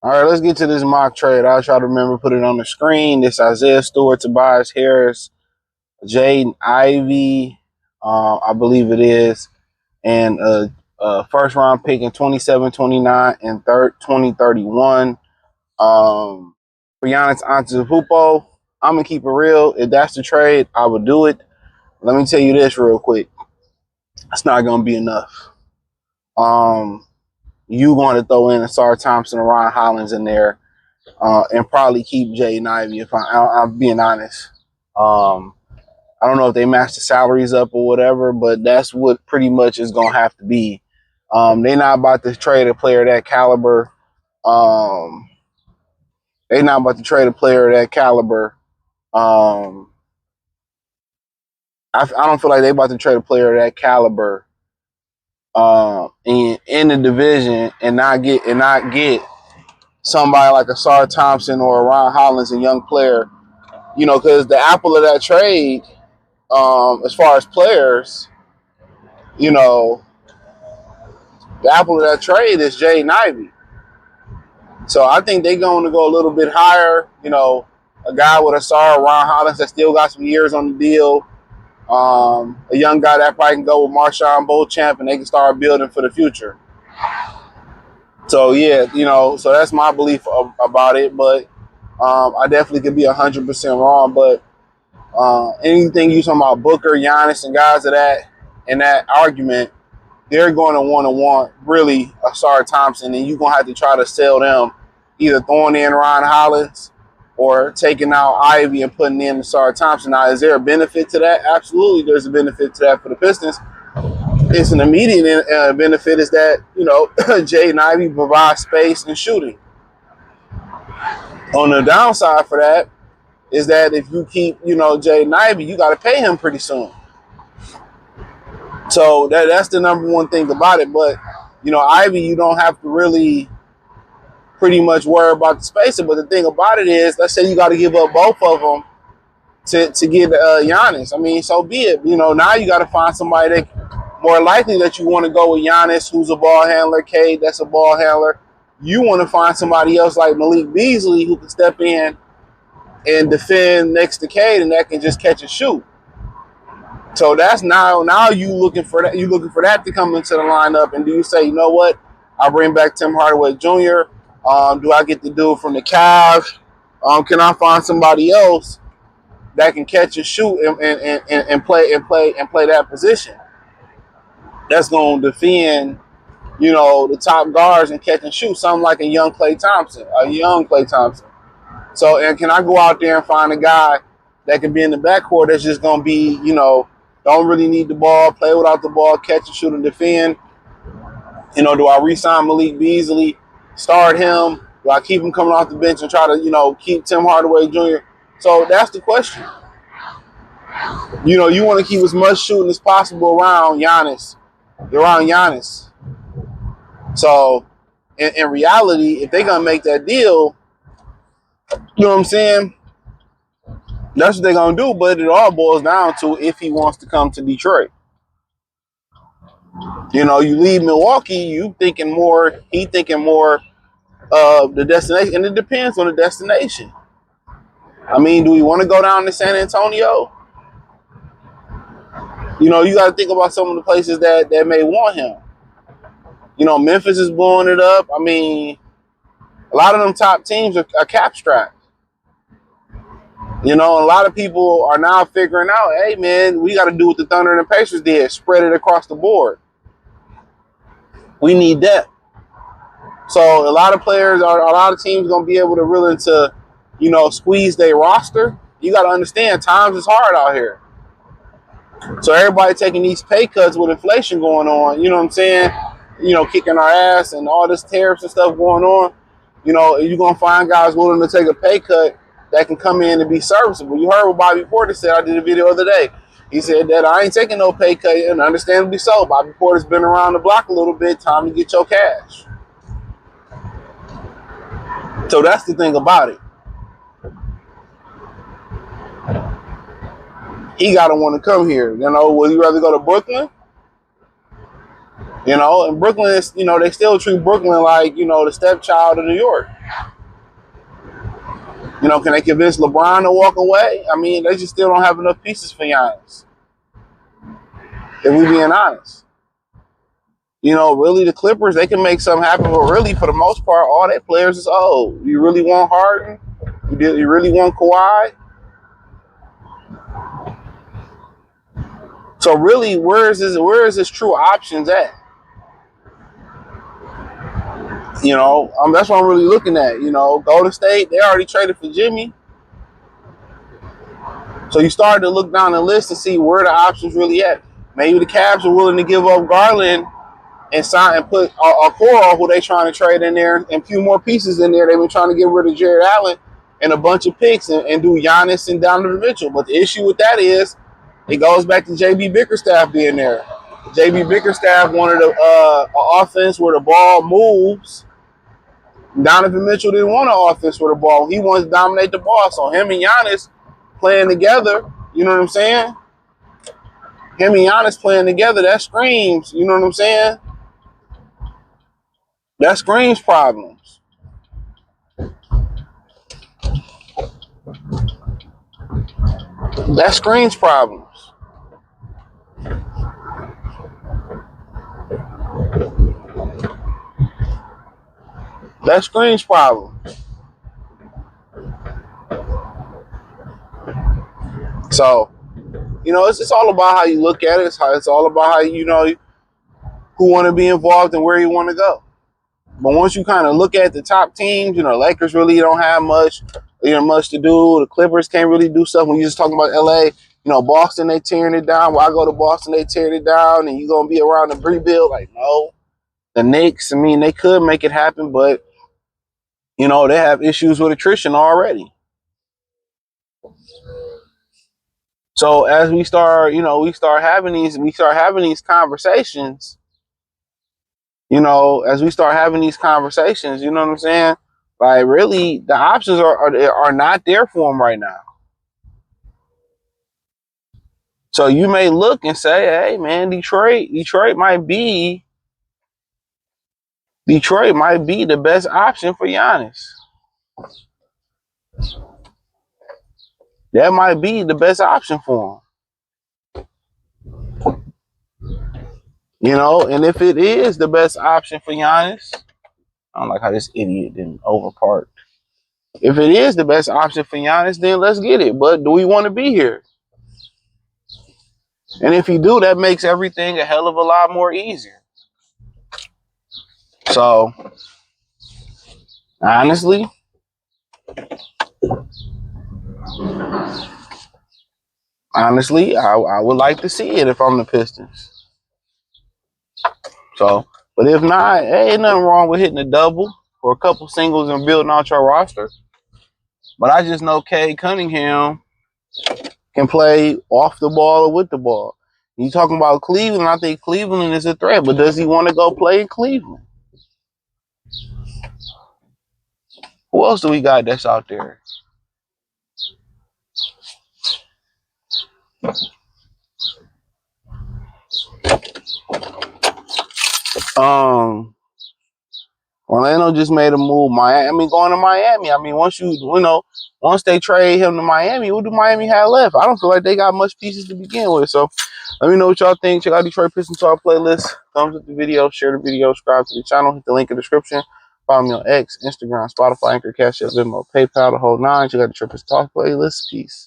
All right, let's get to this mock trade. I'll try to remember put it on the screen. This Isaiah Stewart, Tobias Harris, Jaden Ivey, I believe it is, and a first round pick in 27, 29, and 2031. For Giannis Antetokounmpo, I'm gonna keep it real. If that's the trade, I would do it. Let me tell you this real quick. It's not gonna be enough. Um, you going to throw in Asar Thompson and Ron Hollins in there, and probably keep Jaden Ivey. If I'm being honest, I don't know if they match the salaries up or whatever, but that's what pretty much is gonna have to be. They're not about to trade a player that caliber. Um, they're not about to trade a player that caliber. Um, I don't feel like they're about to trade a player that caliber in the division and not get somebody like a Sar Thompson or a Ron Hollins, a young player. You know, because the apple of that trade, as far as players, you know, the apple of that trade is Jaden Ivey. So I think they're going to go a little bit higher. You know, a guy with a Sar, Ron Hollins that still got some years on the deal. A young guy that probably can go with Marshawn Beauchamp and they can start building for the future. So yeah, you know, so that's my belief about it. But I definitely could be 100% wrong. But anything you talking about Booker, Giannis, and guys of that in that argument, they're going to want really a Sar Thompson, and you're going to have to try to sell them either throwing in Ron Hollins or taking out Ivy and putting in Sar Thompson. Now, is there a benefit to that? Absolutely, there's a benefit to that for the Pistons. It's an immediate benefit is that, you know, Jaden Ivey provides space and shooting. On the downside for that is that if you keep, you know, Jaden Ivey, you got to pay him pretty soon. So that's the number one thing about it. But, you know, Ivy, you don't have to really pretty much worry about the spacing. But the thing about it is, let's say you got to give up both of them to get Giannis. I mean, so be it. You know, now you got to find somebody that more likely that you want to go with Giannis, who's a ball handler, Cade, that's a ball handler. You want to find somebody else like Malik Beasley who can step in and defend next to Cade and that can just catch and shoot. So that's now you looking for that. You looking for that to come into the lineup, and do you say, you know what? I'll bring back Tim Hardaway Jr. Do I get the dude from the Cavs? Can I find somebody else that can catch and shoot and play that position? That's going to defend, you know, the top guards and catch and shoot. Something like a young Klay Thompson, So, and can I go out there and find a guy that can be in the backcourt that's just going to be, you know, don't really need the ball, play without the ball, catch and shoot and defend? You know, do I re-sign Malik Beasley, start him? Do I keep him coming off the bench and try to, you know, keep Tim Hardaway Jr.? So that's the question. You know, you want to keep as much shooting as possible around Giannis. So, in reality, if they're going to make that deal, you know what I'm saying? That's what they're going to do, but it all boils down to if he wants to come to Detroit. You know, you leave Milwaukee, he thinking more of the destination, and it depends on the destination. I mean, do we want to go down to San Antonio? You know, you got to think about some of the places that may want him. You know, Memphis is blowing it up. I mean, a lot of them top teams are cap strapped. You know, a lot of people are now figuring out, hey, man, we got to do what the Thunder and the Pacers did, spread it across the board. We need depth. So a lot of teams going to be able to really you know, squeeze their roster. You got to understand, times is hard out here. So everybody taking these pay cuts with inflation going on, you know what I'm saying? You know, kicking our ass and all this tariffs and stuff going on. You know, you're going to find guys willing to take a pay cut that can come in and be serviceable. You heard what Bobby Porter said. I did a video the other day. He said that I ain't taking no pay cut, and understandably so. Bobby Porter's been around the block a little bit. Time to get your cash. So that's the thing about it. He got to want to come here. You know, would you rather go to Brooklyn You know, and Brooklyn is, you know, they still treat Brooklyn like, you know, the stepchild of New York. You know, can they convince LeBron to walk away? I mean, they just still don't have enough pieces for Giannis. If we being honest. You know, really the Clippers, they can make something happen, but really for the most part, all their players is old. You really want Harden? You really want Kawhi? So really, where is this true options at? You know, that's what I'm really looking at. You know, Golden State, they already traded for Jimmy. So you started to look down the list and see where the options really at. Maybe the Cavs are willing to give up Garland and sign and put Okoro, who they trying to trade in there, and a few more pieces in there. They've been trying to get rid of Jared Allen and a bunch of picks and do Giannis and Donovan Mitchell. But the issue with that is it goes back to JB Bickerstaff being there. JB Bickerstaff wanted an offense where the ball moves. Donovan Mitchell didn't want an offense where the ball. He wants to dominate the ball. So him and Giannis playing together, you know what I'm saying? Him and Giannis playing together, that screams, you know what I'm saying? That screams problems. That screams problems. That screams problems. So, you know, it's all about how you look at it. It's all about how you know who want to be involved and where you want to go. But once you kind of look at the top teams, you know, Lakers really don't have much to do. The Clippers can't really do stuff. When you're just talking about LA, you know, Boston, they tearing it down. When I go to Boston, they tearing it down, and you're going to be around the rebuild. Like, no. The Knicks, I mean, they could make it happen, but, you know, they have issues with attrition already. So as we start having these conversations, you know, as we start having these conversations, you know what I'm saying? Like, really, the options are not there for them right now. So you may look and say, hey, man, Detroit might be the best option for Giannis. That might be the best option for him. You know, and if it is the best option for Giannis, I don't like how this idiot didn't overpark. If it is the best option for Giannis, then let's get it. But do we want to be here? And if you do, that makes everything a hell of a lot more easier. So, honestly, I would like to see it if I'm the Pistons. So, but if not, hey, ain't nothing wrong with hitting a double or a couple singles and building out your roster. But I just know Cade Cunningham can play off the ball or with the ball. You talking about Cleveland? I think Cleveland is a threat, but does he want to go play in Cleveland? Who else do we got that's out there? Orlando just made a move. Miami going to Miami. I mean, once they trade him to Miami, what do Miami have left? I don't feel like they got much pieces to begin with. So let me know what y'all think. Check out Detroit Pistons Talk playlist. Thumbs up the video, share the video, subscribe to the channel, hit the link in the description. Follow me on X, Instagram, Spotify, Anchor, Cash App, Venmo, PayPal, the whole nine. Check out the Detroit Pistons Talk playlist. Peace.